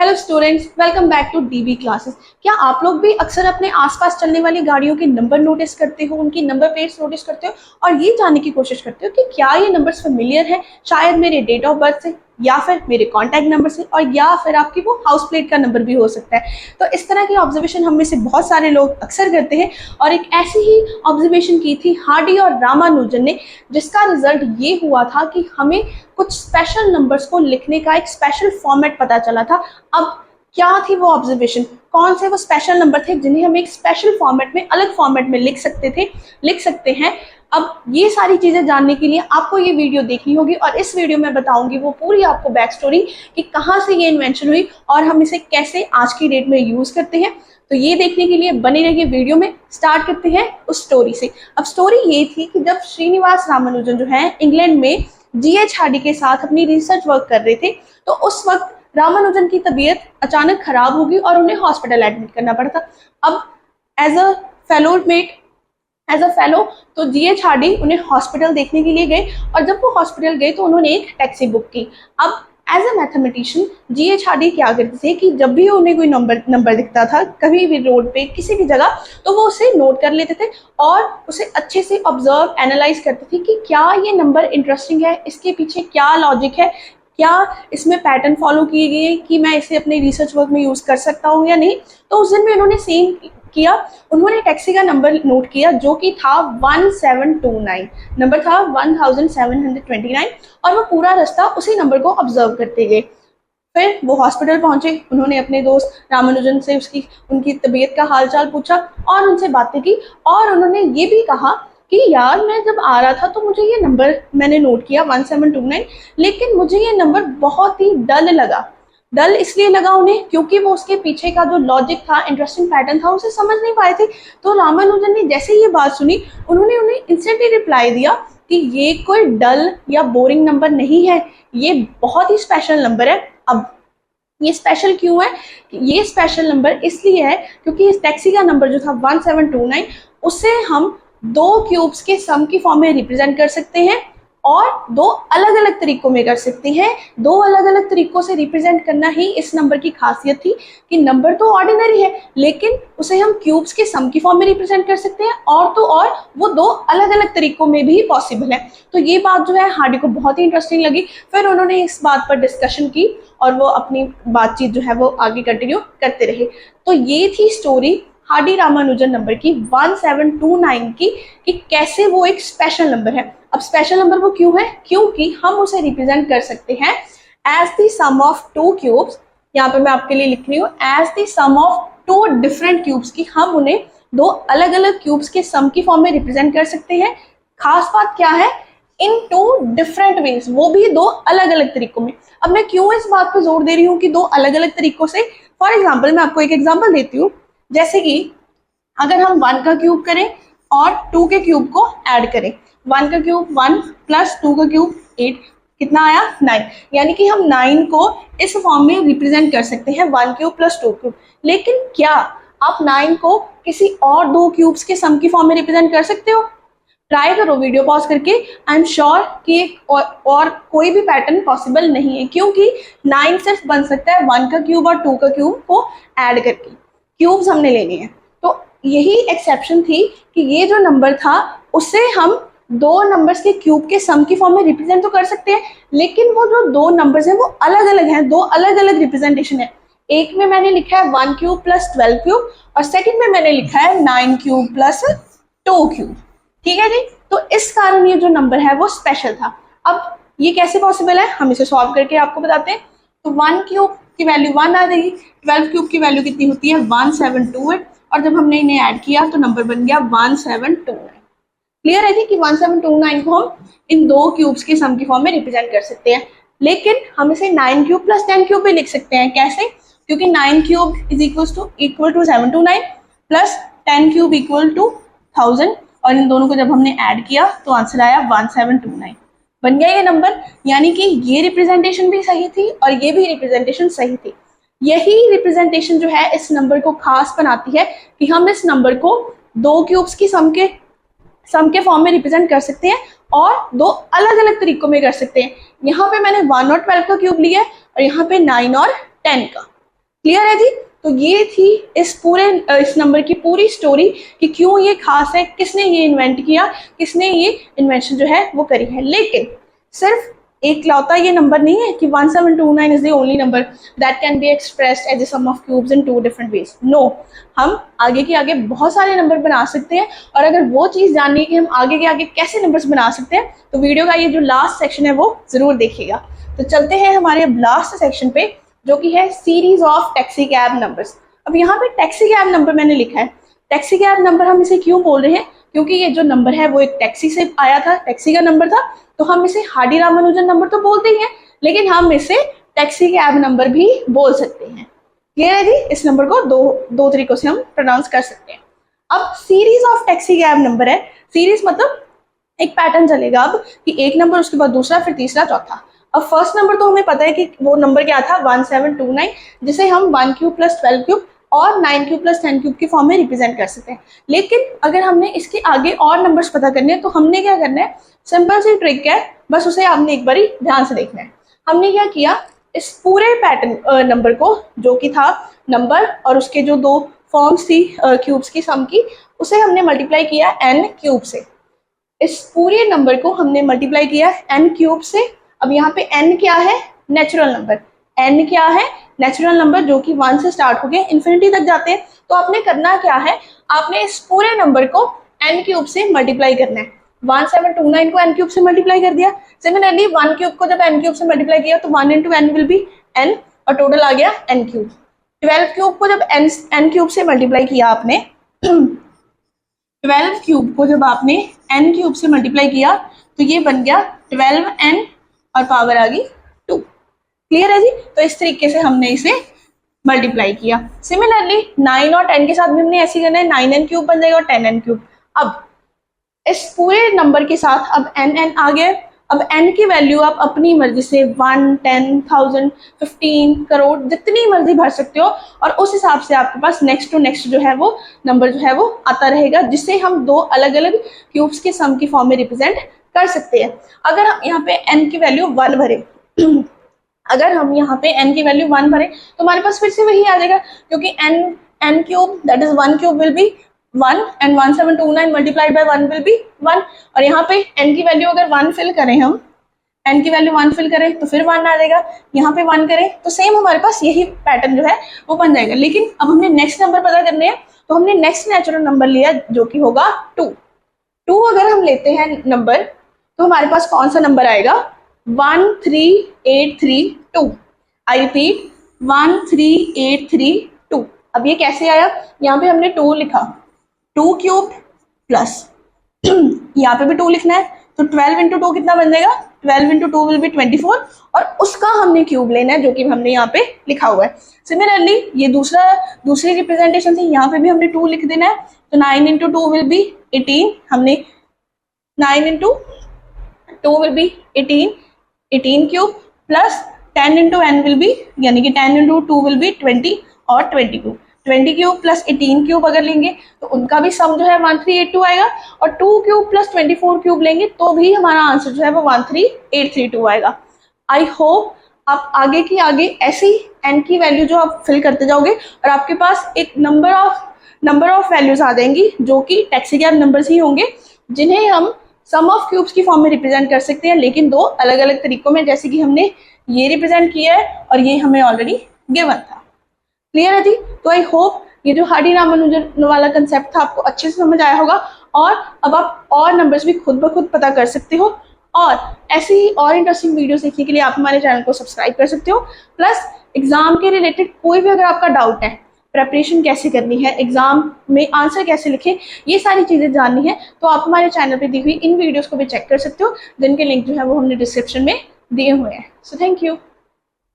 Hello students, welcome back to DB classes. क्या आप लोग भी अक्सर अपने आसपास चलने वाली गाड़ियों के नंबर नोटिस करते हो, उनकी नंबर प्लेट्स नोटिस करते हो और ये जानने की कोशिश करते हो कि क्या ये नंबर्स फेमिलियर है, शायद मेरे डेट ऑफ बर्थ से या फिर मेरे कॉन्टैक्ट नंबर से, और या फिर आपकी वो हाउस प्लेट का नंबर भी हो सकता है। तो इस तरह की ऑब्जर्वेशन हम में से बहुत सारे लोग अक्सर करते हैं और एक ऐसी ही ऑब्जर्वेशन की थी हार्डी और रामानुजन ने, जिसका रिजल्ट ये हुआ था कि हमें कुछ स्पेशल नंबर्स को लिखने का एक स्पेशल फॉर्मेट पता चला था। अब क्या थी वो ऑब्जर्वेशन, कौन से वो स्पेशल नंबर थे जिन्हें हम एक स्पेशल फॉर्मेट में, अलग फॉर्मेट में लिख सकते हैं। अब ये सारी चीजें जानने के लिए आपको ये वीडियो देखनी होगी और इस वीडियो में बताऊंगी वो पूरी आपको बैक स्टोरी कि कहाँ से ये इन्वेंशन हुई और हम इसे कैसे आज की डेट में यूज करते हैं। तो ये देखने के लिए बने रहिए वीडियो में। स्टार्ट करते हैं उस स्टोरी से। अब स्टोरी ये थी कि जब श्रीनिवास रामानुजन जो है इंग्लैंड में जीएच हार्डी के साथ अपनी रिसर्च वर्क कर रहे थे, तो उस वक्त रामानुजन की तबीयत अचानक खराब होगी और उन्हें हॉस्पिटल एडमिट करना पड़ा था। अब एज अ फेलो तो जीएच हार्डी उन्हें हॉस्पिटल देखने के लिए गए और जब वो हॉस्पिटल गए तो उन्होंने एक टैक्सी बुक की। अब as a mathematician G H Hardy क्या करते थे कि जब भी उन्हें कोई नंबर दिखता था कहीं भी रोड पे किसी भी जगह, तो वो उसे नोट कर लेते थे और उसे अच्छे से ऑब्जर्व एनालाइज करते थे कि क्या ये नंबर इंटरेस्टिंग है, इसके पीछे क्या लॉजिक है, क्या इसमें पैटर्न फॉलो किए गए हैं कि मैं इसे अपने रिसर्च वर्क में यूज कर सकता हूँ या नहीं। तो उस दिन में उन्होंने सेम किया, उन्होंने टैक्सी का नंबर नोट किया जो कि था 1729, नंबर था 1729, और वो पूरा रास्ता उसी नंबर को ऑब्जर्व करते गए। फिर वो हॉस्पिटल पहुंचे, उन्होंने अपने दोस्त रामानुजन से उनकी तबीयत का हालचाल पूछा और उनसे बातें की और उन्होंने ये भी कहा कि यार मैं जब आ रहा था तो मुझे ये नंबर मैंने नोट किया 1729, लेकिन मुझे ये नंबर बहुत ही डल लगा। डल इसलिए लगा उन्हें क्योंकि वो उसके पीछे का जो लॉजिक था, इंटरेस्टिंग पैटर्न था, उसे समझ नहीं पाए थे। तो रामानुजन ने जैसे ये बात सुनी, उन्होंने उन्हें इंस्टेंटली रिप्लाई दिया कि ये कोई डल या बोरिंग नंबर नहीं है, ये बहुत ही स्पेशल नंबर है। अब ये स्पेशल क्यों है? ये स्पेशल नंबर इसलिए है क्योंकि इस टैक्सी का नंबर जो था 1729, उसे हम दो क्यूब्स के सम की फॉर्म में रिप्रेजेंट कर सकते हैं और दो अलग अलग तरीकों में कर सकते हैं। दो अलग अलग तरीकों से रिप्रेजेंट करना ही इस नंबर की खासियत थी कि नंबर तो ऑर्डिनरी है लेकिन उसे हम क्यूब्स के सम की फॉर्म में रिप्रेजेंट कर सकते हैं, और तो और वो दो अलग अलग तरीकों में भी पॉसिबल है। तो ये बात जो है हार्डी को बहुत ही इंटरेस्टिंग लगी। फिर उन्होंने इस बात पर डिस्कशन की और वो अपनी बातचीत जो है वो आगे कंटिन्यू करते रहे। तो ये थी स्टोरी हार्डी रामानुजन नंबर की 1729 की, कि कैसे वो एक स्पेशल नंबर है। अब स्पेशल नंबर वो क्यों है? क्योंकि हम उसे रिप्रेजेंट कर सकते हैं as the sum of two cubes. यहाँ पे मैं आपके लिए लिख रही हूँ as the sum of two different cubes, की हम उन्हें दो अलग अलग क्यूब्स के सम की फॉर्म में रिप्रेजेंट कर सकते हैं। खास बात क्या है? इन टू डिफरेंट वेज, वो भी दो अलग अलग तरीकों में। अब मैं क्यों इस बात पर जोर दे रही हूँ कि दो अलग अलग तरीकों से? फॉर एग्जाम्पल मैं आपको एक एग्जाम्पल देती हूँ। जैसे कि अगर हम 1 का क्यूब करें और 2 के क्यूब को ऐड करें, 1 का क्यूब 1 प्लस 2 का क्यूब 8, कितना आया? 9। यानी कि हम 9 को इस फॉर्म में रिप्रेजेंट कर सकते हैं 1 क्यूब प्लस 2 क्यूब। लेकिन क्या आप 9 को किसी और दो क्यूब्स के सम की फॉर्म में रिप्रेजेंट कर सकते हो? ट्राई करो वीडियो पॉज करके। आई एम श्योर कि और कोई भी पैटर्न पॉसिबल नहीं है, क्योंकि 9 सिर्फ बन सकता है 1 का क्यूब और 2 का क्यूब को ऐड करके। क्यूब्स हमने लेने हैं, तो यही एक्सेप्शन थी कि ये जो नंबर था उसे हम दो नंबर्स के क्यूब के सम की फॉर्म में रिप्रेजेंट तो कर सकते हैं, लेकिन वो जो दो नंबर्स हैं वो अलग अलग हैं, दो अलग अलग रिप्रेजेंटेशन है। एक में मैंने लिखा है 1 क्यूब प्लस 12 क्यूब और सेकंड में मैंने लिखा है 9 क्यूब प्लस 2 क्यूब। ठीक है जी। तो इस कारण ये जो नंबर है वो स्पेशल था। अब ये कैसे पॉसिबल है, हम इसे सॉल्व करके आपको बताते हैं। तो 1 क्यूब की वैल्यू 1 आ जाएगी, 12 क्यूब की वैल्यू कितनी होती है? 1728, और जब हमने इन्हें ऐड किया तो नंबर बन गया 1729। क्लियर है जी कि 1729 को हम इन दो क्यूब्स के सम की फॉर्म में रिप्रेजेंट कर सकते हैं। लेकिन हम इसे 9 क्यूब प्लस 10 क्यूब भी लिख सकते हैं। कैसे? क्योंकि 9 cube is equal to 729 plus 10 cube equal to 1000, और इन दोनों को जब हमने ऐड किया तो आंसर आया 1729। बन गया ये नंबर। यानी कि ये रिप्रेजेंटेशन भी सही थी और ये भी रिप्रेजेंटेशन सही थी। यही रिप्रेजेंटेशन जो है इस नंबर को खास बनाती है कि हम इस नंबर को दो क्यूब्स की सम के फॉर्म में रिप्रेजेंट कर सकते हैं और दो अलग अलग तरीकों में कर सकते हैं। यहाँ पे मैंने 1 और 12 का क्यूब लिया है और यहाँ पे 9 और 10 का। क्लियर है जी। तो ये थी इस नंबर की पूरी स्टोरी कि क्यों ये खास है, किसने ये इन्वेंट किया, किसने ये इन्वेंशन जो है वो करी है। लेकिन सिर्फ एक लौता ये नंबर नहीं है कि 1729 is the only number that can be expressed as a sum of cubes in 2 different ways. No, हम आगे के आगे बहुत सारे नंबर बना सकते हैं, और अगर वो चीज़ जाननी है कि हम आगे के आगे कैसे नंबर्स बना सकते हैं तो वीडियो का ये जो लास्ट सेक्शन है वो ज़रूर देखिएगा। तो चलते हैं हमारे लास्ट सेक्शन पे, जो कि है series of taxi cab numbers. अब यहाँ पे टैक्सी कैब नंबर मैंने लिखा है। टैक्सी कैब नंबर हम इसे क्यों बोल रहे हैं, क्योंकि ये जो नंबर है वो एक टैक्सी से आया था, टैक्सी का नंबर था, तो हम इसे हार्डी रामानुजन नंबर तो बोलते ही हैं, लेकिन हम इसे टैक्सी कैब नंबर भी बोल सकते हैं। क्लियर है जी। इस नंबर को दो तरीकों से हम प्रोनाउंस कर सकते हैं। अब series of taxi cab number है, सीरीज मतलब एक पैटर्न चलेगा अब कि एक नंबर, उसके बाद दूसरा, फिर तीसरा, चौथा। अब फर्स्ट नंबर तो हमें पता है कि वो नंबर क्या था, 1729, जिसे हम 1 क्यूब प्लस 12 क्यूब और 9 क्यूब प्लस 10 क्यूब की फॉर्म में रिप्रेजेंट कर सकते हैं। लेकिन अगर हमने इसके आगे और नंबर्स पता करने हैं तो हमने क्या करना है, सिंपल सी ट्रिक है, बस उसे आपने एक बारी ध्यान से देखना है। हमने क्या किया, इस पूरे पैटर्न नंबर को, जो कि था नंबर और उसके जो 2 फॉर्म्स थी क्यूब्स की सम की, उसे हमने मल्टीप्लाई किया n क्यूब से। इस पूरे नंबर को हमने मल्टीप्लाई किया n क्यूब से। अब यहाँ पे n क्या है, नेचुरल नंबर। n क्या है, नेचुरल नंबर, जो कि 1 से स्टार्ट होके इन्फिनिटी तक जाते हैं। तो आपने करना क्या है, आपने इस पूरे नंबर को n क्यूब से मल्टीप्लाई करना है। 1729 को n क्यूब से मल्टीप्लाई कर दिया। सिमिलरली 1 क्यूब को जब n क्यूब से मल्टीप्लाई किया तो 1 into n will be n, और टोटल आ गया n क्यूब। 12 क्यूब को जब n क्यूब से मल्टीप्लाई किया आपने 12 क्यूब को जब आपने n क्यूब से मल्टीप्लाई किया तो ये बन गया 12n और पावर आ गई 2। क्लियर है जी। तो इस तरीके से हमने इसे मल्टीप्लाई किया। सिमिलरली 9 और 10 के साथ भी हमने ऐसे करना है, 9n क्यूब बन जाएगा और 10n क्यूब। अब इस पूरे नंबर के साथ अब n आ गया। अब n की वैल्यू आप अपनी मर्जी से 1, 10, 1000, 15 करोड़ जितनी मर्जी भर सकते हो, और उस हिसाब से आपके पास नेक्स्ट टू नेक्स्ट जो है वो नंबर जो है वो आता रहेगा, जिससे हम 2 अलग अलग क्यूब्स के सम की फॉर्म में रिप्रेजेंट कर सकते हैं। अगर हम यहाँ पे n की वैल्यू 1 भरे अगर हम यहाँ पे n की वैल्यू 1 भरे तो हमारे पास फिर से वही आ जाएगा, क्योंकि n cube that is 1 cube will be 1 and 1729 multiplied by 1 will be 1। और यहाँ पे n की वैल्यू अगर 1 फिल करें, हम n की वैल्यू 1 फिल करें तो फिर 1 आ जाएगा, यहाँ पे 1 करें तो सेम हमारे पास यही पैटर्न जो है वो बन जाएगा। लेकिन अब हमने नेक्स्ट नंबर पता करने हैं, तो हमने नेक्स्ट नेचुरल नंबर लिया जो कि होगा 2 अगर हम लेते हैं नंबर तो हमारे पास कौन सा नंबर आएगा, 13832। I repeat 13832। अब ये कैसे आया, यहाँ पे हमने 2 लिखा, 2 क्यूब प्लस यहाँ पे भी 2 लिखना है, तो 12 इंटू 2 कितना बन जाएगा, 12 इंटू 2 विल बी 24, और उसका हमने क्यूब लेना है जो कि हमने यहाँ पे लिखा हुआ है। सिमिलरली ये दूसरी रिप्रेजेंटेशन थी, यहाँ पे भी हमने 2 लिख देना है, तो 9 इंटू 2 विल बी 18। हमने 9 into 2 will be 18 cube plus 10 into n will be, यानी कि 10 इंटू 2 विल बी 20 और 20 क्यूब। 20 क्यूब प्लस 18 क्यूब अगर लेंगे तो उनका भी सम जो है 1382 आएगा, और 2 क्यूब प्लस 24 क्यूब लेंगे तो भी हमारा आंसर जो है वो 13832 आएगा। आई होप आप आगे की आगे ऐसी n की वैल्यू जो आप फिल करते जाओगे और आपके पास एक नंबर ऑफ वैल्यूज आ जाएंगी जो कि टैक्सी कैब नंबर्स ही होंगे, जिन्हें हम सम ऑफ क्यूब्स की फॉर्म में रिप्रेजेंट कर सकते हैं, लेकिन 2 अलग अलग तरीकों में, जैसे कि हमने ये रिप्रेजेंट किया है और ये हमें ऑलरेडी गिवन था। क्लियर है जी। तो आई होप ये जो हार्डी रामानुजन वाला कंसेप्ट था आपको अच्छे से समझ आया होगा, और अब आप और नंबर्स भी खुद ब खुद पता कर सकते हो, और ऐसी ही और इंटरेस्टिंग वीडियोस देखने के लिए आप हमारे चैनल को सब्सक्राइब कर सकते हो। प्लस एग्जाम के रिलेटेड कोई भी अगर आपका डाउट है, प्रेपरेशन कैसे करनी है, एग्जाम में आंसर कैसे लिखें, ये सारी चीज़ें जाननी है, तो आप हमारे चैनल पे दी हुई इन वीडियोस को भी चेक कर सकते हो, जिनके लिंक जो है वो हमने डिस्क्रिप्शन में दिए हुए हैं। So thank you.